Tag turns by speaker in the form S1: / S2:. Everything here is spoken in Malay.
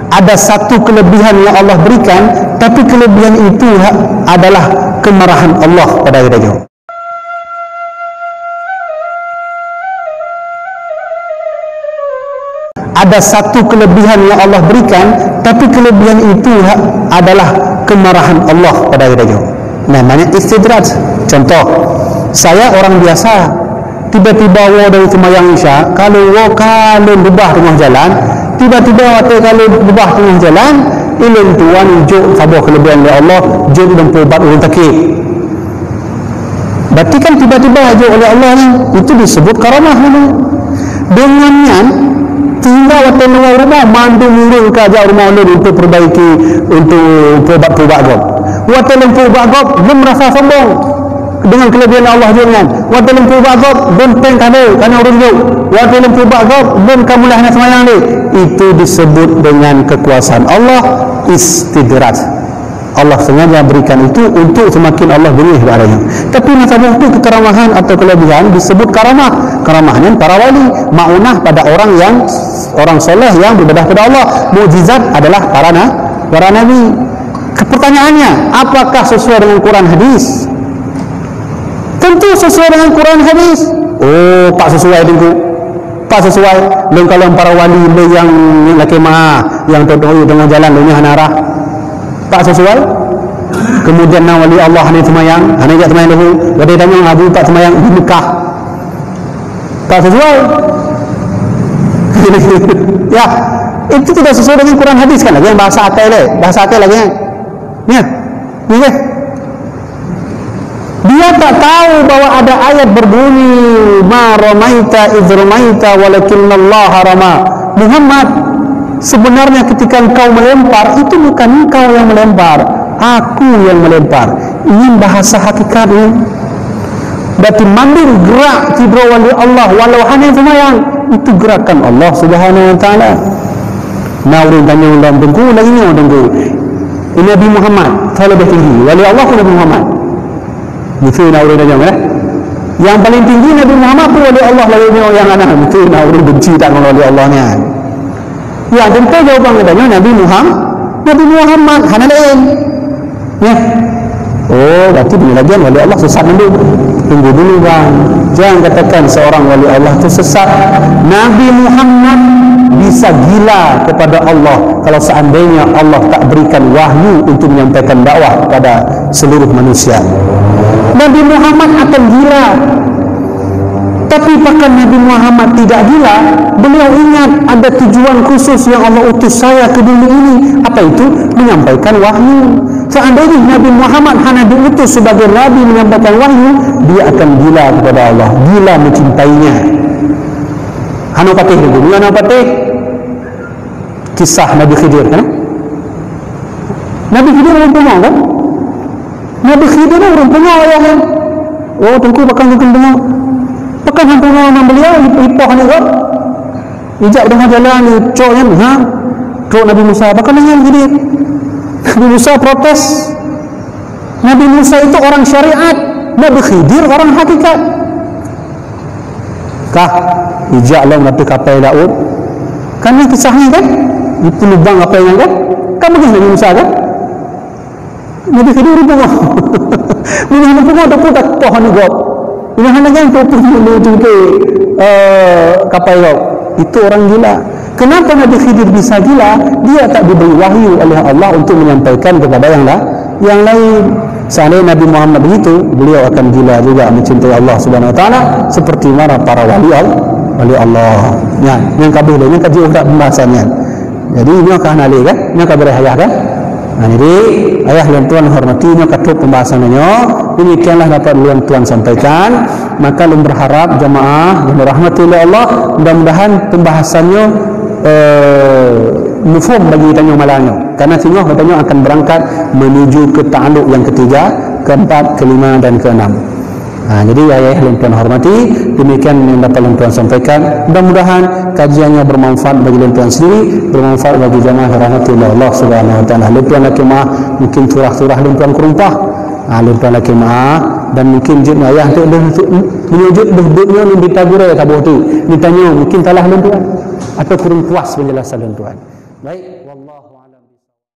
S1: ada satu kelebihan yang Allah berikan, tapi kelebihan itu adalah kemarahan Allah pada kita. Ada satu kelebihan yang Allah berikan, tapi kelebihan itu adalah kemarahan Allah pada kita. Namanya istidraj. Contoh, saya orang biasa, tiba-tiba dari semayang Isya, kalau lebah tengah jalan, tiba-tiba kalau lebah tengah jalan, ilmu tuan juk sabar kelebihan oleh Allah, juk lempu bat orang takik. Berarti kan tiba-tiba juk oleh Allah ni, itu disebut karamah ni. Dengannya tinggal waktu luar rumah, mandu murung ke ajak rumah Allah untuk perbaiki, untuk perubat-perubat gop. Waktu lempu bagop, belum merasa sombong dengan kelebihan Allah jangan. Waktu lempu bagop, belum pengkade kerana urus juk. Waktu lempu bagop, belum kamulah nak semayang ni. Itu disebut dengan kekuasaan Allah, istidraj. Allah sengaja berikan itu untuk semakin Allah beri kepadanya. Tapi nasabah itu kekeramahan atau kelebihan disebut karamah. Karamahnya para wali, maunah pada orang soleh yang beribadah kepada Allah. Mukjizat adalah para nabi. Pertanyaannya, apakah sesuai dengan Quran hadis? Tentu sesuai dengan Quran hadis. Oh, tak sesuai tentu. Tak sesuai. Dan kalau para wali yang laki maha, yang terdoa dengan jalan dunia hanarah, tak sesuai. Kemudian wali Allah ni semayang, hanya dia semayang dulu. Dia tanya Abu tak semayang di Mekah. Tak sesuai. Ya, itu tidak sesuai dengan Quran hadis kan lagi yang bahasa akal lagi kan. Ya. Ya. Dia tak tahu bahwa ada ayat berbunyi ma ramaita idh ramaita walakinnallaha rama. Muhammad, sebenarnya ketika engkau melempar, itu bukan engkau yang melempar, aku yang melempar. Ini bahasa hakikatnya. Berarti mandir gerak tidro wali Allah walau hanya semayang, itu gerakan Allah Subhanahu wa taala. Nah, orang tanya dalam tengku lagi ni orang tengku. Ini Nabi Muhammad, tak lebih tinggi. Wali Allah pun Nabi Muhammad. Itu nak orang tanya yang paling tinggi Nabi Muhammad pun wali Allah lagi yang anak. Itu nak orang benci tak dengan wali Allah ni. Ya, tentu jawapan katanya Nabi Muhammad hana lain. Ya. Oh, berarti penjelasan wali Allah sesat dulu. Tunggu dulu bang. Jangan katakan seorang wali Allah itu sesat. Nabi Muhammad bisa gila kepada Allah kalau seandainya Allah tak berikan wahyu untuk menyampaikan dakwah kepada seluruh manusia. Nabi Muhammad akan gila. Tapi bahkan Nabi Muhammad tidak gila, beliau ingat ada tujuan khusus yang Allah utus saya ke dunia ini. Apa itu? Menyampaikan wahyu. Seandainya Nabi Muhammad hanya diutus sebagai Nabi menyampaikan wahyu, dia akan gila kepada Allah, gila mencintainya. Hana patih dulu, hana patih kisah Nabi Khidir kan? Nabi Khidir orang Pengau kan? Nabi Khidir orang Pengau ayah kan? Oh, tengku bakal Pengau. Pekan hantu nama beliau ipah ni kan? Ijak dengan jalan ni coknya ha? Cok Nabi Musa bakal nanya gini. Nabi Musa protes. Nabi Musa itu orang syariat, Nabi Khidir orang hakikat. Kah ijak lah Nabi kapal Daud. Kan ni kisahnya kan? Itu lubang kapalnya kan? Kan begitu Nabi Musa kan? Nabi Khidir itu kan? Nabi Musa ada pun tak pohon ni kau. Ini hanya kan itu kapal kau. Itu orang gila. Kenapa Nabi Khidir bisa gila? Dia tak diberi wahyu oleh Allah untuk menyampaikan kepada yang lain. Seandainya Nabi Muhammad begitu, beliau akan gila juga mencintai Allah Subhanahu wa taala seperti mana para wali Allah. Ya, yang kabeh ini kaji udah pembahasannya. Jadi ini akan alih kan? Ini akan berayah kan? Nah, jadi ayah dan tuan hormatinya katup pembahasannya. Demikianlah dapat yang tuan sampaikan. Maka lum berharap jamaah yang dirahmati oleh Allah, mudah-mudahan pembahasannya mufhum bagi tanya malangnya. Karena sehingga katanya akan berangkat menuju ke ta'alluq yang ketiga, keempat, kelima dan keenam. Nah, jadi ayah dan tuan hormati, demikian yang dapat yang tuan sampaikan. Mudah-mudahan kajiannya bermanfaat bagi tuan sendiri, bermanfaat bagi jamaah rahmati Allah Subhanahu wa taala. Tuan laki maaf mungkin surah-surah tuan kerumpah. Tuan laki maaf dan mungkin jin ayah tu menyujud duduknya di tagure tabuh tu. Ditanya mungkin salah tuan atau kurang puas penjelasan tuan. Baik. Wallahu